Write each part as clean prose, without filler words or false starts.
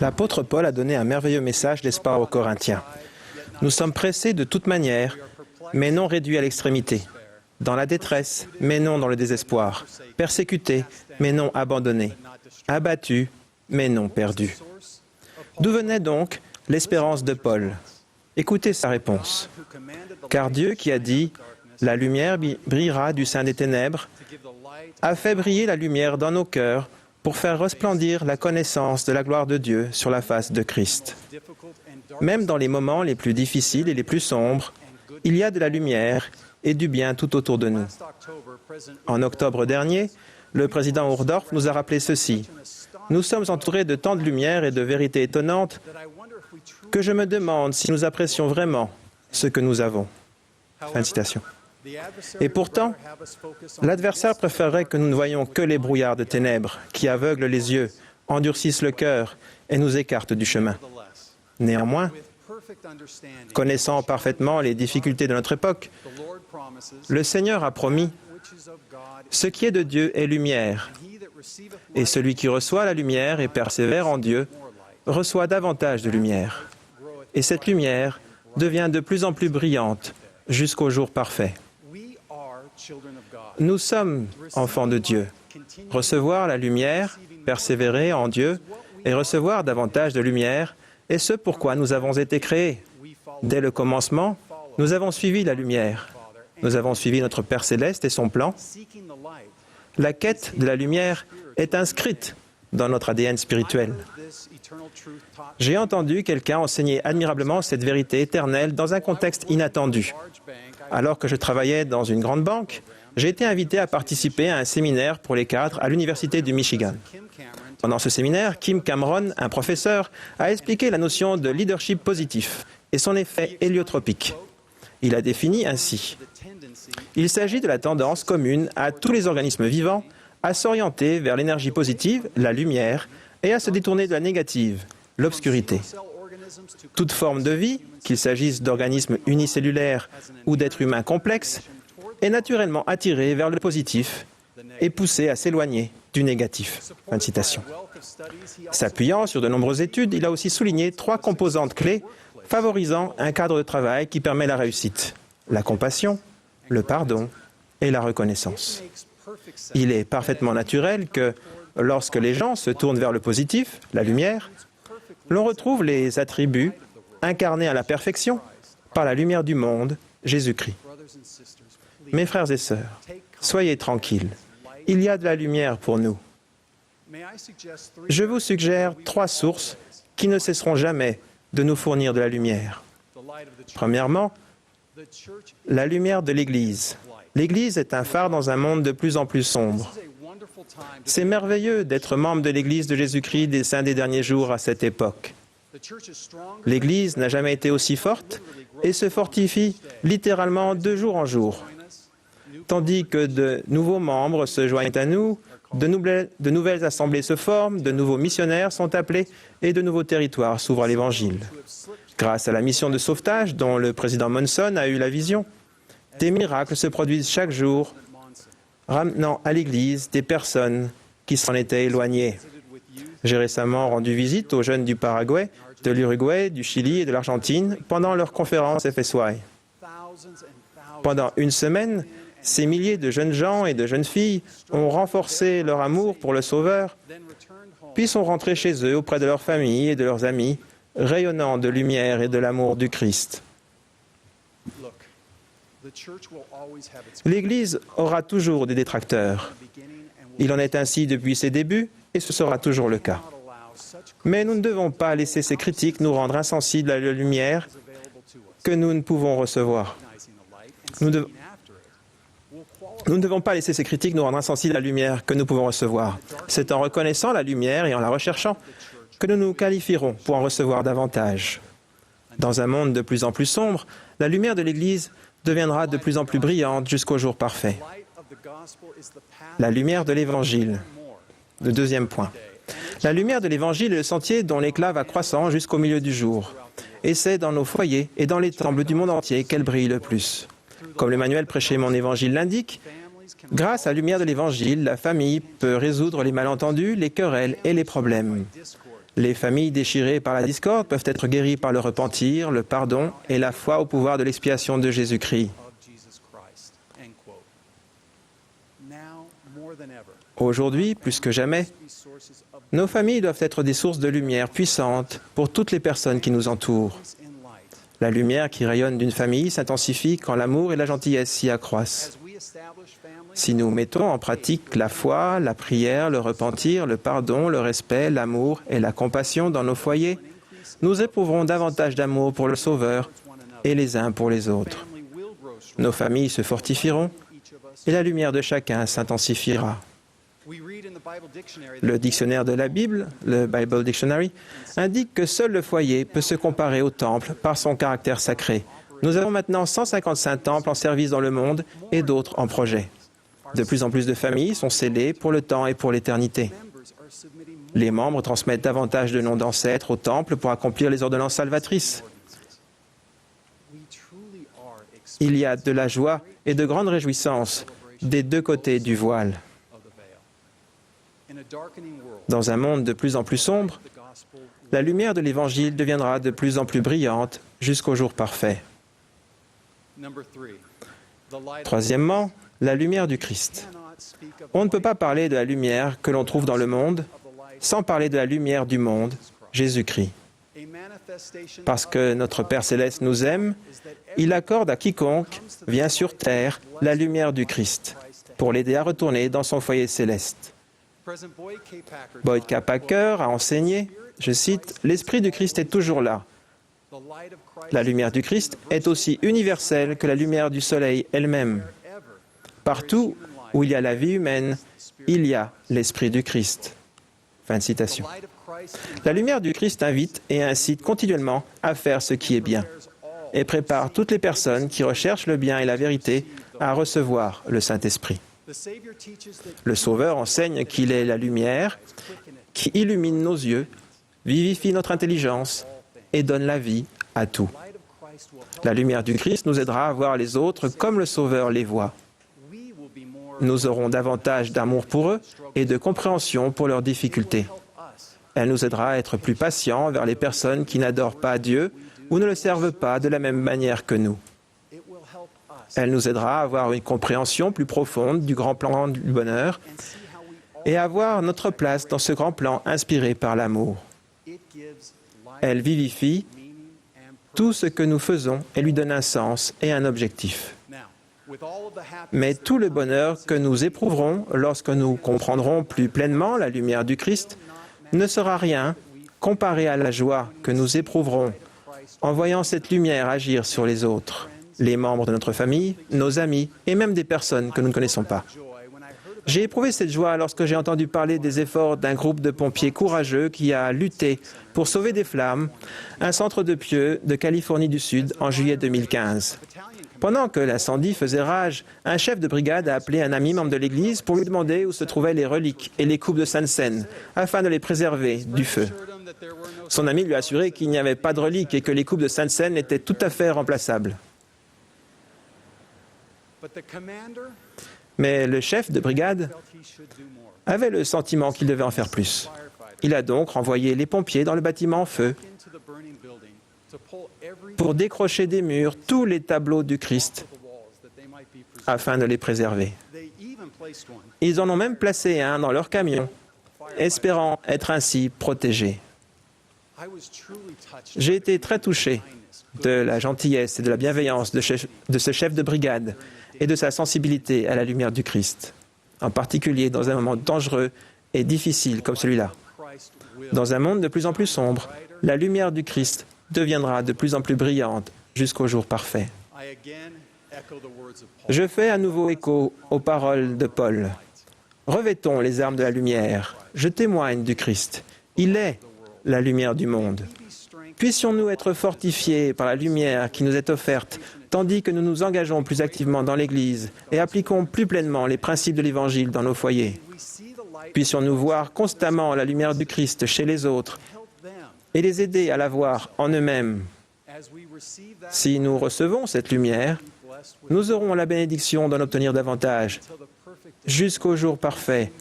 L'apôtre Paul a donné un merveilleux message d'espoir aux Corinthiens. Nous sommes pressés de toute manière, mais non réduits à l'extrémité. Dans la détresse, mais non dans le désespoir. Persécutés, mais non abandonnés. Abattus, mais non perdus. D'où venait donc l'espérance de Paul? Écoutez sa réponse. Car Dieu qui a dit « La lumière brillera du sein des ténèbres » a fait briller la lumière dans nos cœurs pour faire resplendir la connaissance de la gloire de Dieu sur la face de Christ. Même dans les moments les plus difficiles et les plus sombres, il y a de la lumière et du bien tout autour de nous. En octobre dernier, le président Ohrdorf nous a rappelé ceci. Nous sommes entourés de tant de lumière et de vérités étonnantes que je me demande si nous apprécions vraiment ce que nous avons. Fin de citation. Et pourtant, l'adversaire préférerait que nous ne voyions que les brouillards de ténèbres qui aveuglent les yeux, endurcissent le cœur et nous écartent du chemin. Néanmoins, connaissant parfaitement les difficultés de notre époque, le Seigneur a promis « Ce qui est de Dieu est lumière, et celui qui reçoit la lumière et persévère en Dieu reçoit davantage de lumière. Et cette lumière devient de plus en plus brillante jusqu'au jour parfait. » Nous sommes enfants de Dieu. Recevoir la lumière, persévérer en Dieu et recevoir davantage de lumière est ce pourquoi nous avons été créés. Dès le commencement, nous avons suivi la lumière. Nous avons suivi notre Père Céleste et son plan. La quête de la lumière est inscrite dans notre ADN spirituel. J'ai entendu quelqu'un enseigner admirablement cette vérité éternelle dans un contexte inattendu. Alors que je travaillais dans une grande banque, j'ai été invité à participer à un séminaire pour les cadres à l'Université du Michigan. Pendant ce séminaire, Kim Cameron, un professeur, a expliqué la notion de leadership positif et son effet héliotropique. Il a défini ainsi. Il s'agit de la tendance commune à tous les organismes vivants à s'orienter vers l'énergie positive, la lumière, et à se détourner de la négative, l'obscurité. Toute forme de vie, qu'il s'agisse d'organismes unicellulaires ou d'êtres humains complexes, est naturellement attirée vers le positif et poussée à s'éloigner du négatif. Fin de citation. S'appuyant sur de nombreuses études, il a aussi souligné 3 composantes clés favorisant un cadre de travail qui permet la réussite: la compassion, le pardon et la reconnaissance. Il est parfaitement naturel que, lorsque les gens se tournent vers le positif, la lumière, l'on retrouve les attributs incarnés à la perfection par la lumière du monde, Jésus-Christ. Mes frères et sœurs, soyez tranquilles, il y a de la lumière pour nous. Je vous suggère 3 sources qui ne cesseront jamais de nous fournir de la lumière. Premièrement, la lumière de l'Église. L'Église est un phare dans un monde de plus en plus sombre. C'est merveilleux d'être membre de l'Église de Jésus-Christ des saints des derniers jours à cette époque. L'Église n'a jamais été aussi forte et se fortifie littéralement de jour en jour. Tandis que de nouveaux membres se joignent à nous, de nouvelles assemblées se forment, de nouveaux missionnaires sont appelés et de nouveaux territoires s'ouvrent à l'Évangile. Grâce à la mission de sauvetage dont le président Monson a eu la vision, des miracles se produisent chaque jour, ramenant à l'Église des personnes qui s'en étaient éloignées. J'ai récemment rendu visite aux jeunes du Paraguay, de l'Uruguay, du Chili et de l'Argentine pendant leur conférence FSY. Pendant une semaine, ces milliers de jeunes gens et de jeunes filles ont renforcé leur amour pour le Sauveur, puis sont rentrés chez eux auprès de leurs familles et de leurs amis, rayonnant de lumière et de l'amour du Christ. L'Église aura toujours des détracteurs. Il en est ainsi depuis ses débuts et ce sera toujours le cas. Mais nous ne devons pas laisser ces critiques nous rendre insensibles à la lumière que nous ne pouvons recevoir. Nous ne devons pas laisser ces critiques nous rendre insensibles à la lumière que nous pouvons recevoir. C'est en reconnaissant la lumière et en la recherchant que nous nous qualifierons pour en recevoir davantage. Dans un monde de plus en plus sombre, la lumière de l'Église deviendra de plus en plus brillante jusqu'au jour parfait. La lumière de l'Évangile. Le deuxième point. La lumière de l'Évangile est le sentier dont l'éclat va croissant jusqu'au milieu du jour. Et c'est dans nos foyers et dans les temples du monde entier qu'elle brille le plus. Comme l'Emmanuel prêché mon Évangile l'indique, Grâce à la lumière de l'Évangile, la famille peut résoudre les malentendus, les querelles et les problèmes. Les familles déchirées par la discorde peuvent être guéries par le repentir, le pardon et la foi au pouvoir de l'expiation de Jésus-Christ. Aujourd'hui, plus que jamais, nos familles doivent être des sources de lumière puissantes pour toutes les personnes qui nous entourent. La lumière qui rayonne d'une famille s'intensifie quand l'amour et la gentillesse s'y accroissent. Si nous mettons en pratique la foi, la prière, le repentir, le pardon, le respect, l'amour et la compassion dans nos foyers, nous éprouverons davantage d'amour pour le Sauveur et les uns pour les autres. Nos familles se fortifieront et la lumière de chacun s'intensifiera. Le dictionnaire de la Bible, le Bible Dictionary, indique que seul le foyer peut se comparer au temple par son caractère sacré. Nous avons maintenant 155 temples en service dans le monde et d'autres en projet. De plus en plus de familles sont scellées pour le temps et pour l'éternité. Les membres transmettent davantage de noms d'ancêtres au temple pour accomplir les ordonnances salvatrices. Il y a de la joie et de grandes réjouissances des deux côtés du voile. Dans un monde de plus en plus sombre, la lumière de l'Évangile deviendra de plus en plus brillante jusqu'au jour parfait. Troisièmement, la lumière du Christ. On ne peut pas parler de la lumière que l'on trouve dans le monde sans parler de la lumière du monde, Jésus-Christ. Parce que notre Père Céleste nous aime, il accorde à quiconque vient sur terre la lumière du Christ pour l'aider à retourner dans son foyer céleste. Boyd K. Packer a enseigné, je cite, « L'Esprit du Christ est toujours là. La lumière du Christ est aussi universelle que la lumière du soleil elle-même. Partout où il y a la vie humaine, il y a l'Esprit du Christ. » Fin de citation. La lumière du Christ invite et incite continuellement à faire ce qui est bien et prépare toutes les personnes qui recherchent le bien et la vérité à recevoir le Saint-Esprit. Le Sauveur enseigne qu'il est la lumière qui illumine nos yeux, vivifie notre intelligence et donne la vie à tout. La lumière du Christ nous aidera à voir les autres comme le Sauveur les voit. Nous aurons davantage d'amour pour eux et de compréhension pour leurs difficultés. Elle nous aidera à être plus patients envers les personnes qui n'adorent pas Dieu ou ne le servent pas de la même manière que nous. Elle nous aidera à avoir une compréhension plus profonde du grand plan du bonheur et à voir notre place dans ce grand plan inspiré par l'amour. Elle vivifie tout ce que nous faisons et lui donne un sens et un objectif. Mais tout le bonheur que nous éprouverons lorsque nous comprendrons plus pleinement la lumière du Christ ne sera rien comparé à la joie que nous éprouverons en voyant cette lumière agir sur les autres, les membres de notre famille, nos amis et même des personnes que nous ne connaissons pas. J'ai éprouvé cette joie lorsque j'ai entendu parler des efforts d'un groupe de pompiers courageux qui a lutté pour sauver des flammes un centre de pieux de Californie du Sud en juillet 2015. Pendant que l'incendie faisait rage, un chef de brigade a appelé un ami membre de l'Église pour lui demander où se trouvaient les reliques et les coupes de Sainte Seine, afin de les préserver du feu. Son ami lui a assuré qu'il n'y avait pas de reliques et que les coupes de Sainte Seine étaient tout à fait remplaçables. Mais le chef de brigade avait le sentiment qu'il devait en faire plus. Il a donc renvoyé les pompiers dans le bâtiment en feu pour décrocher des murs tous les tableaux du Christ afin de les préserver. Ils en ont même placé un dans leur camion, espérant être ainsi protégés. J'ai été très touché de la gentillesse et de la bienveillance de ce chef de brigade et de sa sensibilité à la lumière du Christ, en particulier dans un moment dangereux et difficile comme celui-là. Dans un monde de plus en plus sombre, la lumière du Christ deviendra de plus en plus brillante jusqu'au jour parfait. Je fais à nouveau écho aux paroles de Paul. Revêtons les armes de la lumière. Je témoigne du Christ. Il est la lumière du monde. Puissions-nous être fortifiés par la lumière qui nous est offerte, tandis que nous nous engageons plus activement dans l'Église et appliquons plus pleinement les principes de l'Évangile dans nos foyers. Puissions-nous voir constamment la lumière du Christ chez les autres et les aider à la voir en eux-mêmes. Si nous recevons cette lumière, nous aurons la bénédiction d'en obtenir davantage jusqu'au jour parfait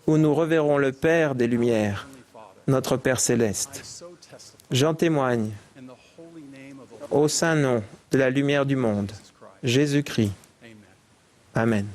où nous reverrons le Père des Lumières, notre Père céleste. J'en témoigne au saint nom de la lumière du monde, Jésus-Christ. Amen.